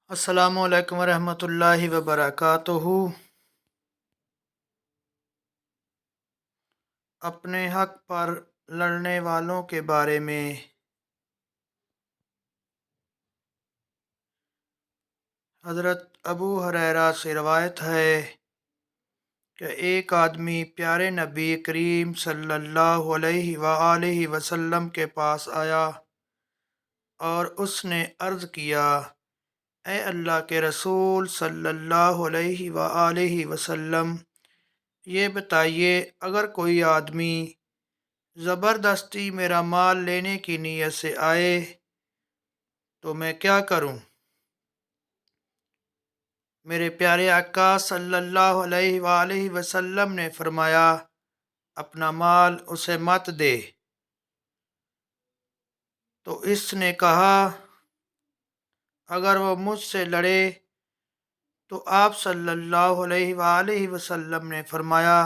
السلام علیکم ورحمۃ اللہ وبرکاتہ۔ اپنے حق پر لڑنے والوں کے بارے میں حضرت ابو ہریرہ سے روایت ہے کہ ایک آدمی پیارے نبی کریم صلی اللہ علیہ وآلہ وسلم کے پاس آیا اور اس نے عرض کیا: اے اللہ کے رسول صلی اللہ علیہ وآلہ وسلم، یہ بتائیے، اگر کوئی آدمی زبردستی میرا مال لینے کی نیت سے آئے تو میں کیا کروں؟ میرے پیارے آقا صلی اللہ علیہ وآلہ وسلم نے فرمایا: اپنا مال اسے مت دے۔ تو اس نے کہا: اگر وہ مجھ سے لڑے؟ تو آپ صلی اللہ علیہ وآلہ وسلم نے فرمایا: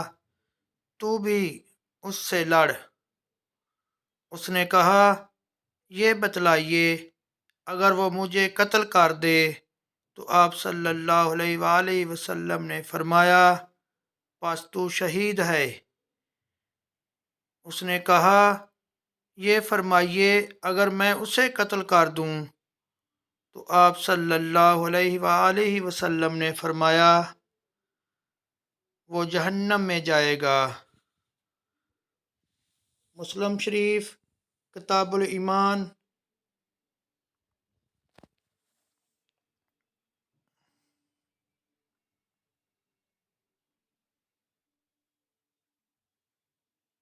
تو بھی اس سے لڑ۔ اس نے کہا: یہ بتلائیے، اگر وہ مجھے قتل کر دے؟ تو آپ صلی اللہ علیہ وآلہ وسلم نے فرمایا: پس تو شہید ہے۔ اس نے کہا: یہ فرمائیے، اگر میں اسے قتل کر دوں؟ تو آپ صلی اللہ علیہ وآلہ وسلم نے فرمایا: وہ جہنم میں جائے گا۔ مسلم شریف کتاب الایمان